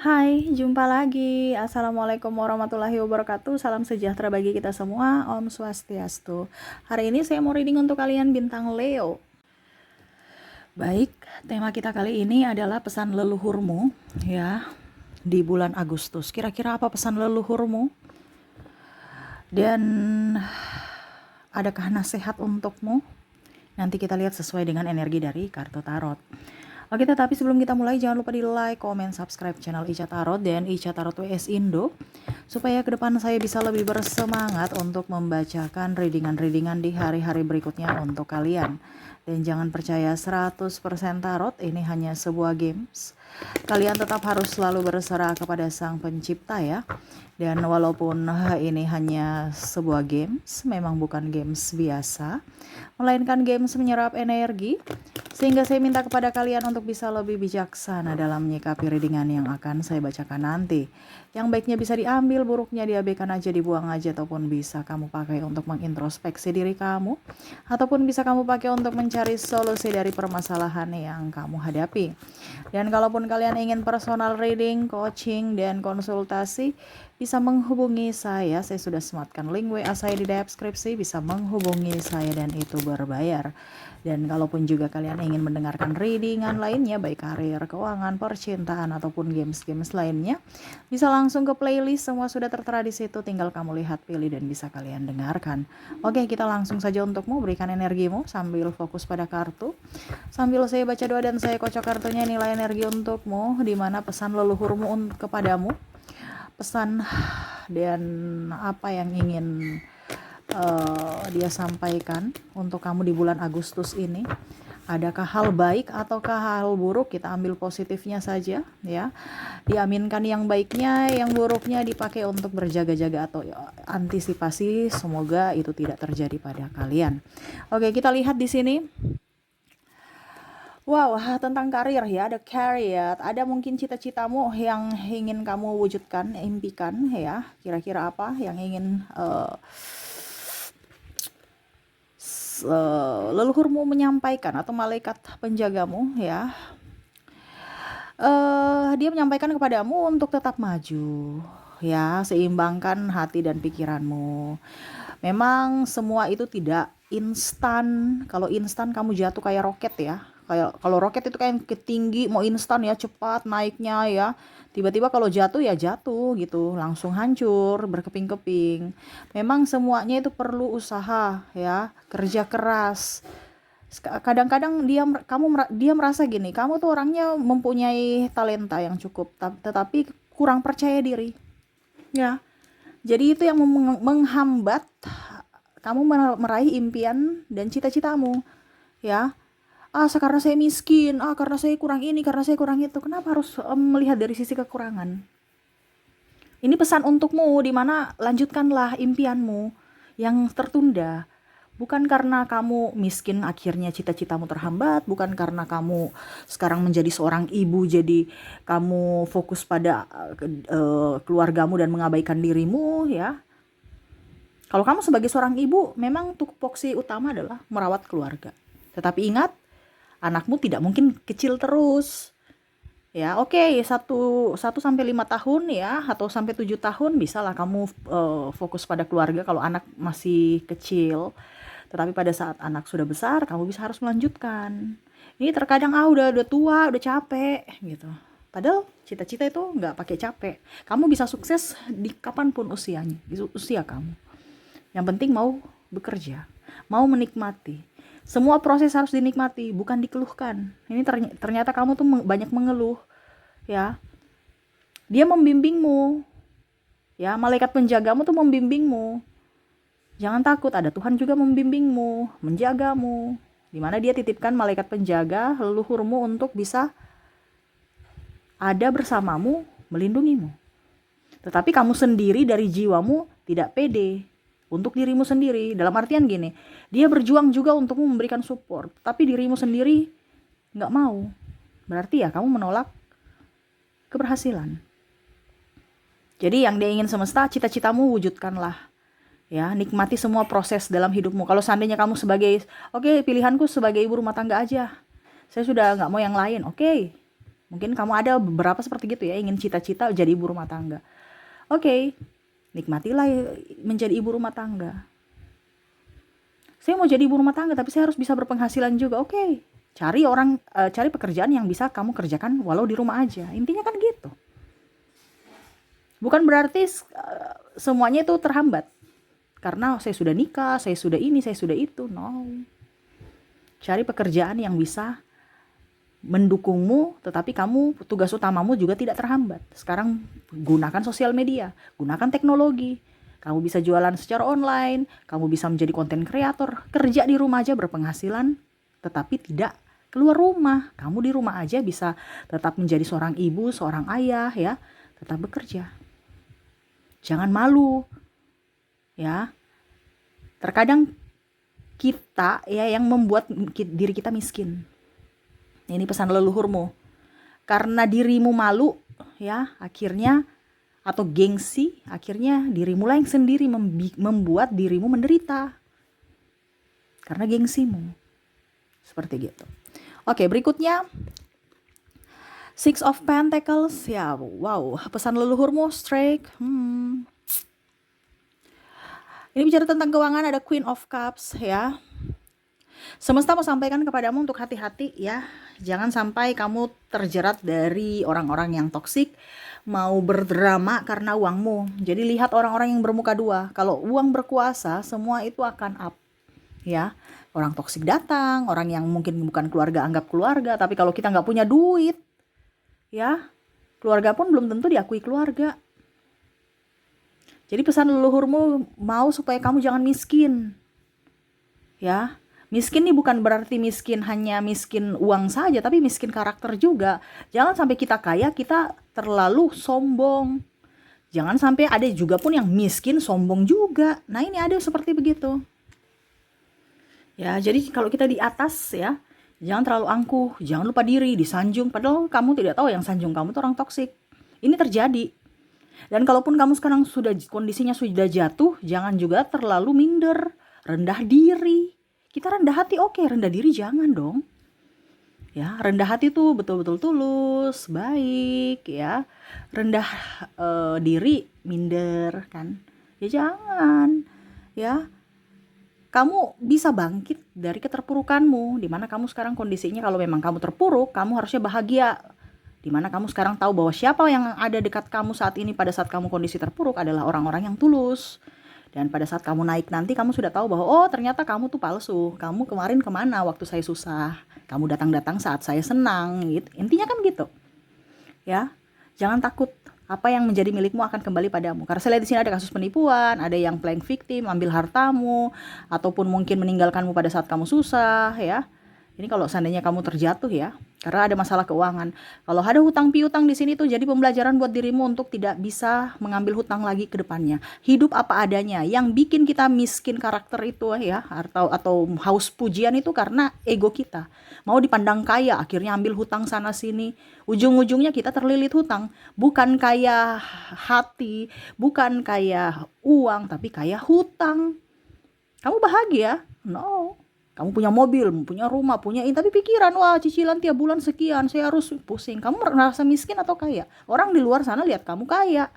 Hai, jumpa lagi. Assalamualaikum warahmatullahi wabarakatuh. Salam sejahtera bagi kita semua. Om Swastiastu. Hari ini saya mau reading untuk kalian bintang Leo. Baik, tema kita kali ini adalah pesan leluhurmu ya di bulan Agustus. Kira-kira apa pesan leluhurmu? Dan adakah nasihat untukmu? Nanti kita lihat sesuai dengan energi dari kartu tarot. Oke, tetapi sebelum kita mulai jangan lupa di like, comment, subscribe channel Ica Tarot dan Ica Tarot WS Indo supaya ke depan saya bisa lebih bersemangat untuk membacakan readingan-readingan di hari-hari berikutnya untuk kalian. Dan jangan percaya 100% tarot, ini hanya sebuah games. Kalian tetap harus selalu berserah kepada Sang Pencipta ya. Dan walaupun ini hanya sebuah games, memang bukan games biasa, melainkan games menyerap energi, sehingga saya minta kepada kalian untuk bisa lebih bijaksana dalam menyikapi readingan yang akan saya bacakan nanti. Yang baiknya bisa diambil, buruknya diabaikan aja, dibuang aja, ataupun bisa kamu pakai untuk mengintrospeksi diri kamu, ataupun bisa kamu pakai untuk mencari solusi dari permasalahan yang kamu hadapi. Dan kalaupun kalian ingin personal reading, coaching, dan konsultasi, bisa menghubungi saya sudah sematkan link WA saya di deskripsi, bisa menghubungi saya dan itu berbayar. Dan kalaupun juga kalian ingin mendengarkan readingan lainnya, baik karir, keuangan, percintaan, ataupun games-games lainnya, bisa langsung ke playlist, semua sudah tertera di situ, tinggal kamu lihat, pilih, dan bisa kalian dengarkan. Oke, kita langsung saja untukmu, berikan energimu sambil fokus pada kartu. Sambil saya baca doa dan saya kocok kartunya, nilai energi untukmu, di mana pesan leluhurmu kepadamu, pesan dan apa yang ingin dia sampaikan untuk kamu di bulan Agustus ini. Adakah hal baik ataukah hal buruk? Kita ambil positifnya saja ya. Diaminkan yang baiknya, yang buruknya dipakai untuk berjaga-jaga atau antisipasi. Semoga itu tidak terjadi pada kalian. Oke, kita lihat di sini. Wow, tentang karir ya, ada career, ada mungkin cita-citamu yang ingin kamu wujudkan, impikan ya. Kira-kira apa yang ingin leluhurmu menyampaikan atau malaikat penjagamu ya. Dia menyampaikan kepadamu untuk tetap maju ya, seimbangkan hati dan pikiranmu. Memang semua itu tidak instan. Kalau instan kamu jatuh kayak roket ya. Kayak kalau roket itu kayak tinggi, mau instan ya, cepat naiknya ya. Tiba-tiba kalau jatuh ya jatuh gitu, langsung hancur, berkeping-keping. Memang semuanya itu perlu usaha ya, kerja keras. Kadang-kadang dia merasa gini, kamu tuh orangnya mempunyai talenta yang cukup, tetapi kurang percaya diri. Ya. Jadi itu yang menghambat kamu meraih impian dan cita-citamu. Ya. Karena saya miskin, karena saya kurang ini, karena saya kurang itu. Kenapa harus melihat dari sisi kekurangan? Ini pesan untukmu, di mana lanjutkanlah impianmu yang tertunda. Bukan karena kamu miskin akhirnya cita-citamu terhambat, bukan karena kamu sekarang menjadi seorang ibu jadi kamu fokus pada keluargamu dan mengabaikan dirimu ya. Kalau kamu sebagai seorang ibu, memang tupoksi utama adalah merawat keluarga. Tetapi ingat, anakmu tidak mungkin kecil terus. Ya, oke, 1 sampai 5 tahun ya, atau sampai 7 tahun bisalah kamu fokus pada keluarga kalau anak masih kecil. Tetapi pada saat anak sudah besar, kamu bisa harus melanjutkan. Ini terkadang udah tua, udah capek gitu. Padahal cita-cita itu nggak pakai capek. Kamu bisa sukses di kapanpun usianya, di usia kamu. Yang penting mau bekerja, mau menikmati. Semua proses harus dinikmati, bukan dikeluhkan. Ini ternyata kamu tuh banyak mengeluh, ya. Dia membimbingmu, ya. Malaikat penjagamu tuh membimbingmu. Jangan takut, ada Tuhan juga membimbingmu, menjagamu. Di mana dia titipkan malaikat penjaga leluhurmu untuk bisa ada bersamamu, melindungimu. Tetapi kamu sendiri dari jiwamu tidak pede untuk dirimu sendiri. Dalam artian gini, dia berjuang juga untuk memberikan support, tapi dirimu sendiri nggak mau. Berarti ya kamu menolak keberhasilan. Jadi yang dia ingin semesta, cita-citamu wujudkanlah. Ya, nikmati semua proses dalam hidupmu. Kalau seandainya kamu sebagai, pilihanku sebagai ibu rumah tangga aja. Saya sudah nggak mau yang lain, oke. Mungkin kamu ada beberapa seperti gitu ya, ingin cita-cita jadi ibu rumah tangga. Oke, nikmatilah menjadi ibu rumah tangga. Saya mau jadi ibu rumah tangga tapi saya harus bisa berpenghasilan juga. Oke, cari pekerjaan yang bisa kamu kerjakan walau di rumah aja. Intinya kan gitu. Bukan berarti semuanya itu terhambat. Karena saya sudah nikah, saya sudah ini, saya sudah itu. No. Cari pekerjaan yang bisa mendukungmu, tetapi kamu tugas utamamu juga tidak terhambat. Sekarang gunakan sosial media, gunakan teknologi. Kamu bisa jualan secara online, kamu bisa menjadi konten kreator, kerja di rumah aja berpenghasilan, tetapi tidak keluar rumah. Kamu di rumah aja bisa tetap menjadi seorang ibu, seorang ayah ya, tetap bekerja. Jangan malu. Ya. Terkadang kita ya yang membuat diri kita miskin. Ini pesan leluhurmu. Karena dirimu malu, ya, akhirnya atau gengsi, akhirnya dirimu lah yang sendiri membuat dirimu menderita. Karena gengsimu. Seperti gitu. Oke, berikutnya Six of Pentacles. Ya, wow, pesan leluhurmu strike. Ini bicara tentang keuangan, ada Queen of Cups ya. Semesta mau sampaikan kepadamu untuk hati-hati ya. Jangan sampai kamu terjerat dari orang-orang yang toksik, mau berdrama karena uangmu. Jadi lihat orang-orang yang bermuka dua. Kalau uang berkuasa, semua itu akan up. Ya, orang toksik datang, orang yang mungkin bukan keluarga anggap keluarga. Tapi kalau kita nggak punya duit, ya, keluarga pun belum tentu diakui keluarga. Jadi pesan leluhurmu mau supaya kamu jangan miskin. Ya. Miskin nih bukan berarti miskin hanya miskin uang saja, tapi miskin karakter juga. Jangan sampai kita kaya, kita terlalu sombong. Jangan sampai ada juga pun yang miskin, sombong juga. Nah ini ada seperti begitu. Ya, jadi kalau kita di atas ya, jangan terlalu angkuh, jangan lupa diri, disanjung. Padahal kamu tidak tahu yang sanjung kamu itu orang toksik. Ini terjadi. Dan kalaupun kamu sekarang kondisinya sudah jatuh, jangan juga terlalu minder, rendah diri. Kita rendah hati oke, rendah diri jangan dong. Ya, rendah hati tuh betul-betul tulus, baik ya. Rendah diri, minder kan. Ya jangan. Ya. Kamu bisa bangkit dari keterpurukanmu, di mana kamu sekarang kondisinya kalau memang kamu terpuruk, kamu harusnya bahagia. Di mana kamu sekarang tahu bahwa siapa yang ada dekat kamu saat ini pada saat kamu kondisi terpuruk adalah orang-orang yang tulus. Dan pada saat kamu naik nanti kamu sudah tahu bahwa oh ternyata kamu tuh palsu. Kamu kemarin kemana waktu saya susah. Kamu datang-datang saat saya senang gitu. Intinya kan gitu. Ya. Jangan takut apa yang menjadi milikmu akan kembali padamu. Karena saya lihat di sini ada kasus penipuan, ada yang playing victim, ambil hartamu ataupun mungkin meninggalkanmu pada saat kamu susah ya. Ini kalau seandainya kamu terjatuh ya, karena ada masalah keuangan. Kalau ada hutang piutang di sini tuh jadi pembelajaran buat dirimu untuk tidak bisa mengambil hutang lagi ke depannya. Hidup apa adanya. Yang bikin kita miskin karakter itu ya, atau haus pujian itu karena ego kita. Mau dipandang kaya, akhirnya ambil hutang sana sini. Ujung-ujungnya kita terlilit hutang. Bukan kaya hati, bukan kaya uang, tapi kaya hutang. Kamu bahagia? No. Kamu punya mobil, punya rumah, punya ini, tapi pikiran, wah cicilan tiap bulan sekian, saya harus pusing. Kamu merasa miskin atau kaya? Orang di luar sana lihat kamu kaya,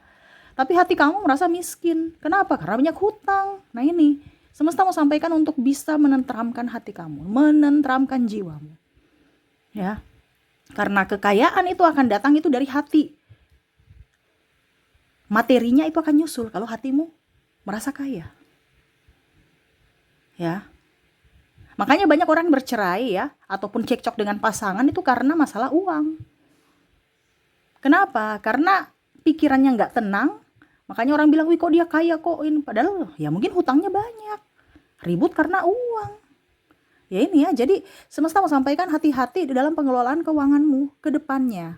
tapi hati kamu merasa miskin. Kenapa? Karena banyak hutang. Nah ini, semesta mau sampaikan untuk bisa menenteramkan hati kamu, menenteramkan jiwamu. Ya, karena kekayaan itu akan datang itu dari hati. Materinya itu akan nyusul kalau hatimu merasa kaya. Ya. Makanya banyak orang bercerai ya, ataupun cekcok dengan pasangan itu karena masalah uang. Kenapa? Karena pikirannya nggak tenang, makanya orang bilang, wih kok dia kaya kok ini. Padahal ya mungkin hutangnya banyak. Ribut karena uang. Ya ini ya, jadi semesta mau sampaikan hati-hati di dalam pengelolaan keuanganmu ke depannya.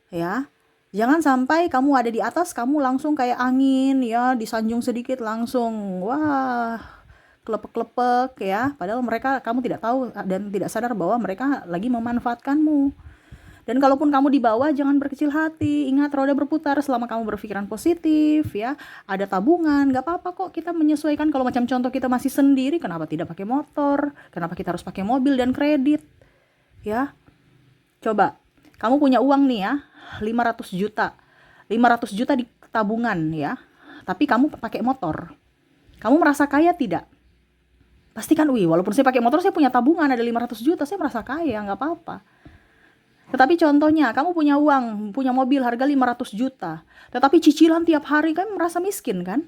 Ya, jangan sampai kamu ada di atas, kamu langsung kayak angin ya, disanjung sedikit langsung, wah, kelepek-kelepek ya, padahal kamu tidak tahu dan tidak sadar bahwa mereka lagi memanfaatkanmu. Dan kalaupun kamu di bawah, jangan berkecil hati. Ingat, roda berputar selama kamu berpikiran positif ya. Ada tabungan, gak apa-apa kok kita menyesuaikan. Kalau macam contoh kita masih sendiri, kenapa tidak pakai motor? Kenapa kita harus pakai mobil dan kredit? Ya, coba Kamu punya uang nih ya, 500 juta. 500 juta di tabungan ya. Tapi kamu pakai motor. Kamu merasa kaya tidak? Pasti kan, wih, walaupun saya pakai motor, saya punya tabungan ada 500 juta, saya merasa kaya, nggak apa-apa. Tetapi contohnya, kamu punya uang, punya mobil harga 500 juta. Tetapi cicilan tiap hari, kan merasa miskin kan?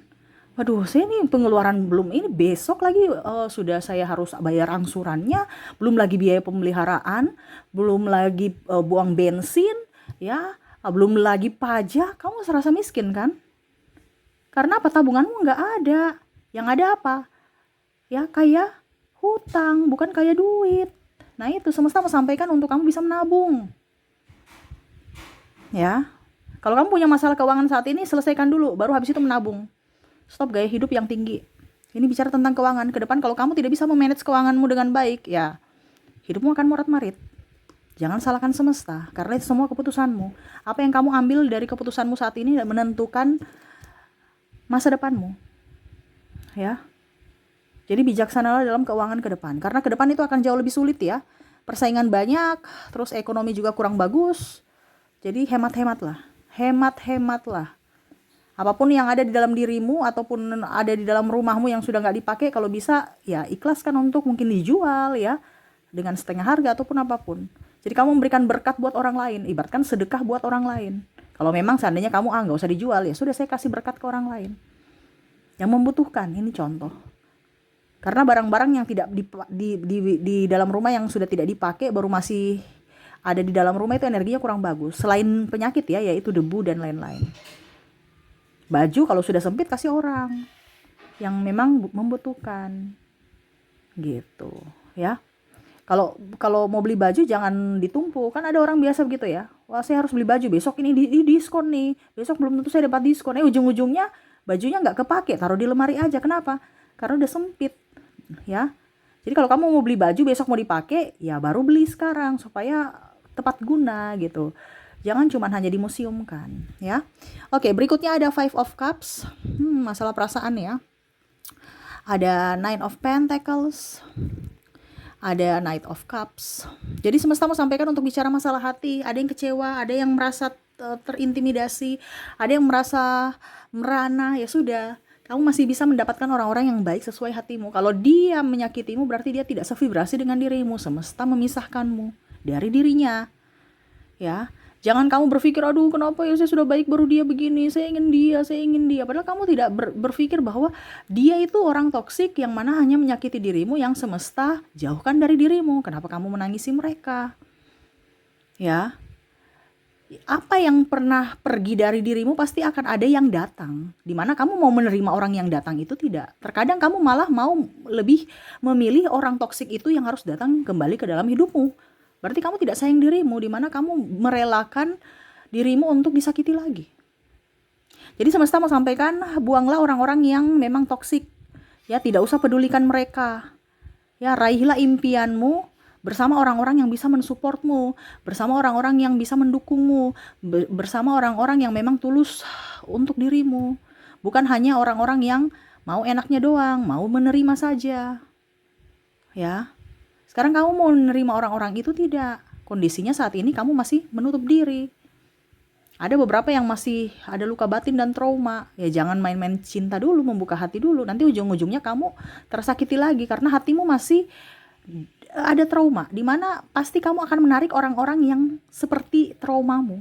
Waduh, saya ini pengeluaran belum ini, besok lagi sudah saya harus bayar angsurannya, belum lagi biaya pemeliharaan, belum lagi buang bensin, ya, belum lagi pajak, kamu serasa miskin kan? Karena apa? Tabunganmu nggak ada. Yang ada apa? Ya kayak hutang, bukan kayak duit. Nah itu semesta mau sampaikan untuk kamu bisa menabung. Ya, kalau kamu punya masalah keuangan saat ini, selesaikan dulu, baru habis itu menabung. Stop gaya hidup yang tinggi. Ini bicara tentang keuangan. Ke depan kalau kamu tidak bisa memanage keuanganmu dengan baik, ya hidupmu akan morat-marit. Jangan salahkan semesta, karena itu semua keputusanmu. Apa yang kamu ambil dari keputusanmu saat ini menentukan masa depanmu. Ya. Jadi bijaksanalah dalam keuangan ke depan. Karena ke depan itu akan jauh lebih sulit ya. Persaingan banyak, terus ekonomi juga kurang bagus. Jadi hemat-hematlah. Hemat-hematlah. Apapun yang ada di dalam dirimu ataupun ada di dalam rumahmu yang sudah nggak dipakai, kalau bisa ya ikhlaskan untuk mungkin dijual ya. Dengan setengah harga ataupun apapun. Jadi kamu memberikan berkat buat orang lain. Ibaratkan sedekah buat orang lain. Kalau memang seandainya kamu nggak usah dijual, ya sudah saya kasih berkat ke orang lain. Yang membutuhkan, ini contoh. Karena barang-barang yang tidak di dalam rumah yang sudah tidak dipakai baru masih ada di dalam rumah itu energinya kurang bagus. Selain penyakit ya, yaitu debu dan lain-lain. Baju kalau sudah sempit kasih orang yang memang membutuhkan. Gitu, ya. Kalau mau beli baju jangan ditumpuk. Kan ada orang biasa begitu ya. Wah, saya harus beli baju besok ini di diskon nih. Besok belum tentu saya dapat diskon. Ujung-ujungnya bajunya nggak kepake, taruh di lemari aja. Kenapa? Karena udah sempit. Ya, jadi kalau kamu mau beli baju besok mau dipakai, ya baru beli sekarang supaya tepat guna gitu. Jangan cuma hanya dimuseumkan, ya. Oke, berikutnya ada Five of Cups. Masalah perasaan ya. Ada Nine of Pentacles. Ada Knight of Cups. Jadi semesta mau sampaikan untuk bicara masalah hati. Ada yang kecewa, ada yang merasa terintimidasi, ada yang merasa merana, ya sudah. Kamu masih bisa mendapatkan orang-orang yang baik sesuai hatimu. Kalau dia menyakitimu berarti dia tidak sevibrasi dengan dirimu. Semesta memisahkanmu dari dirinya. Ya, jangan kamu berpikir, aduh kenapa ya saya sudah baik baru dia begini, saya ingin dia. Padahal kamu tidak berpikir bahwa dia itu orang toksik yang mana hanya menyakiti dirimu, yang semesta jauhkan dari dirimu. Kenapa kamu menangisi mereka? Ya, apa yang pernah pergi dari dirimu pasti akan ada yang datang. Dimana kamu mau menerima orang yang datang itu tidak. Terkadang kamu malah mau lebih memilih orang toksik itu yang harus datang kembali ke dalam hidupmu. Berarti kamu tidak sayang dirimu, dimana kamu merelakan dirimu untuk disakiti lagi. Jadi semesta mau sampaikan, buanglah orang-orang yang memang toksik. Ya, tidak usah pedulikan mereka. Ya, raihlah impianmu bersama orang-orang yang bisa mensupportmu, bersama orang-orang yang bisa mendukungmu, bersama orang-orang yang memang tulus untuk dirimu. Bukan hanya orang-orang yang mau enaknya doang, mau menerima saja. Ya. Sekarang kamu mau menerima orang-orang itu tidak. Kondisinya saat ini kamu masih menutup diri. Ada beberapa yang masih ada luka batin dan trauma. Ya jangan main-main cinta dulu, membuka hati dulu. Nanti ujung-ujungnya kamu tersakiti lagi karena hatimu masih ada trauma, dimana pasti kamu akan menarik orang-orang yang seperti traumamu.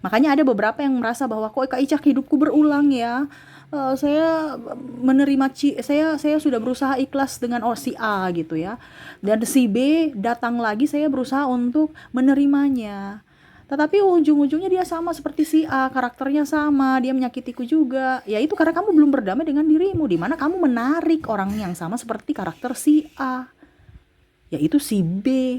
Makanya ada beberapa yang merasa bahwa kok Kak Ica hidupku berulang ya. Saya menerima saya sudah berusaha ikhlas dengan si A gitu ya. Dan si B datang lagi, saya berusaha untuk menerimanya. Tetapi ujung-ujungnya dia sama seperti si A, karakternya sama, dia menyakitiku juga. Ya itu karena kamu belum berdamai dengan dirimu, dimana kamu menarik orang yang sama seperti karakter si A, yaitu si B.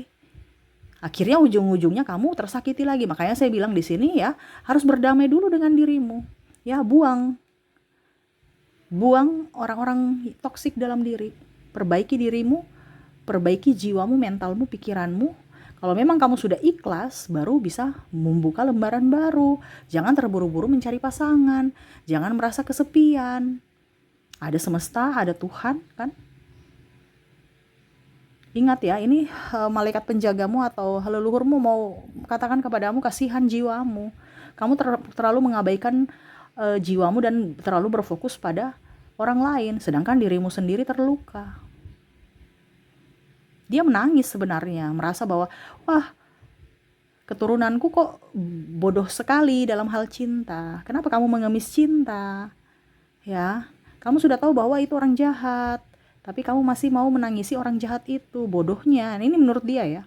Akhirnya ujung-ujungnya kamu tersakiti lagi. Makanya saya bilang di sini ya, harus berdamai dulu dengan dirimu. Ya, buang orang-orang toksik dalam diri. Perbaiki dirimu, perbaiki jiwamu, mentalmu, pikiranmu. Kalau memang kamu sudah ikhlas, baru bisa membuka lembaran baru. Jangan terburu-buru mencari pasangan. Jangan merasa kesepian. Ada semesta, ada Tuhan kan. Ingat ya, ini malaikat penjagamu atau leluhurmu mau katakan kepadamu kasihan jiwamu. Kamu terlalu mengabaikan jiwamu dan terlalu berfokus pada orang lain, sedangkan dirimu sendiri terluka. Dia menangis sebenarnya, merasa bahwa, wah, keturunanku kok bodoh sekali dalam hal cinta. Kenapa kamu mengemis cinta? Ya, kamu sudah tahu bahwa itu orang jahat, tapi kamu masih mau menangisi orang jahat itu. Bodohnya. Ini menurut dia ya.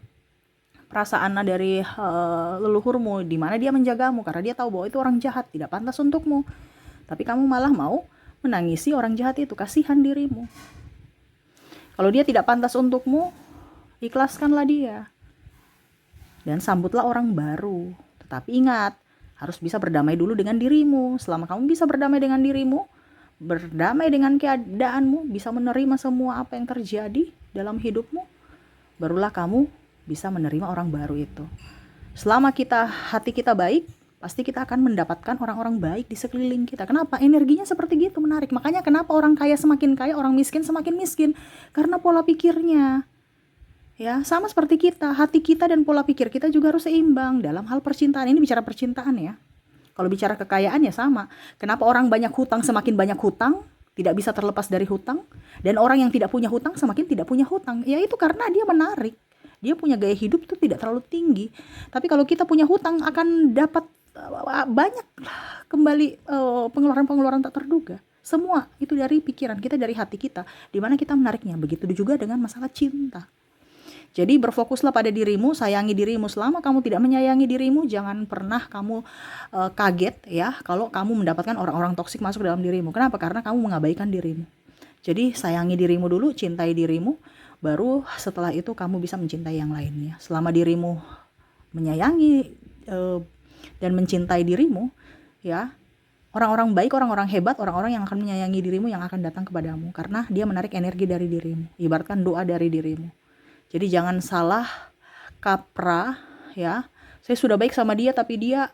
Perasaan dari leluhurmu, di mana dia menjagamu karena dia tahu bahwa itu orang jahat, tidak pantas untukmu. Tapi kamu malah mau menangisi orang jahat itu. Kasihan dirimu. Kalau dia tidak pantas untukmu, ikhlaskanlah dia. Dan sambutlah orang baru. Tetapi ingat, harus bisa berdamai dulu dengan dirimu. Selama kamu bisa berdamai dengan dirimu, berdamai dengan keadaanmu, bisa menerima semua apa yang terjadi dalam hidupmu, barulah kamu bisa menerima orang baru itu. Selama hati kita baik, pasti kita akan mendapatkan orang-orang baik di sekeliling kita. Kenapa? Energinya seperti gitu, menarik. Makanya kenapa orang kaya semakin kaya, orang miskin semakin miskin? Karena pola pikirnya. Ya, sama seperti kita, hati kita dan pola pikir kita juga harus seimbang dalam hal percintaan. Ini bicara percintaan ya. Kalau bicara kekayaan ya sama. Kenapa orang banyak hutang semakin banyak hutang, tidak bisa terlepas dari hutang, dan orang yang tidak punya hutang semakin tidak punya hutang. Ya itu karena dia menarik. Dia punya gaya hidup itu tidak terlalu tinggi. Tapi kalau kita punya hutang akan dapat banyak kembali pengeluaran-pengeluaran tak terduga. Semua itu dari pikiran kita, dari hati kita, di mana kita menariknya. Begitu juga dengan masalah cinta. Jadi berfokuslah pada dirimu, sayangi dirimu. Selama kamu tidak menyayangi dirimu, jangan pernah kamu kaget ya kalau kamu mendapatkan orang-orang toksik masuk dalam dirimu. Kenapa? Karena kamu mengabaikan dirimu. Jadi sayangi dirimu dulu, cintai dirimu, baru setelah itu kamu bisa mencintai yang lainnya. Selama dirimu menyayangi dan mencintai dirimu, ya, orang-orang baik, orang-orang hebat, orang-orang yang akan menyayangi dirimu yang akan datang kepadamu. Karena dia menarik energi dari dirimu. Ibaratkan doa dari dirimu. Jadi jangan salah kaprah ya. Saya sudah baik sama dia tapi dia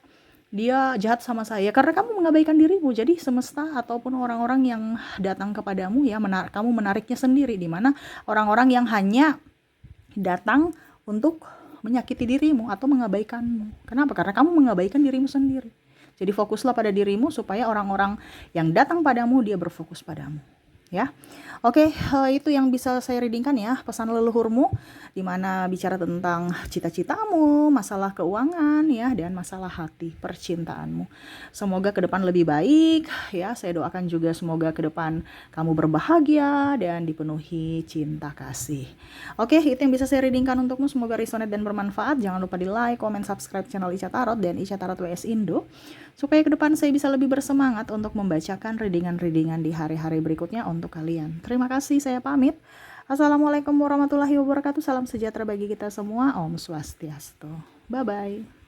jahat sama saya karena kamu mengabaikan dirimu. Jadi semesta ataupun orang-orang yang datang kepadamu ya kamu menariknya sendiri, di mana orang-orang yang hanya datang untuk menyakiti dirimu atau mengabaikanmu. Kenapa? Karena kamu mengabaikan dirimu sendiri. Jadi fokuslah pada dirimu supaya orang-orang yang datang padamu dia berfokus padamu. Ya, oke, itu yang bisa saya readingkan ya, pesan leluhurmu, dimana bicara tentang cita-citamu, masalah keuangan ya, dan masalah hati percintaanmu. Semoga ke depan lebih baik ya. Saya doakan juga semoga ke depan kamu berbahagia dan dipenuhi cinta kasih. Oke, itu yang bisa saya readingkan untukmu. Semoga resonate dan bermanfaat. Jangan lupa di like, comment, subscribe channel Ica Tarot dan Ica Tarot WS Indo, supaya ke depan saya bisa lebih bersemangat untuk membacakan readingan-readingan di hari-hari berikutnya untuk kalian. Terima kasih, saya pamit. Assalamualaikum warahmatullahi wabarakatuh. Salam sejahtera bagi kita semua. Om Swastiastu. Bye-bye.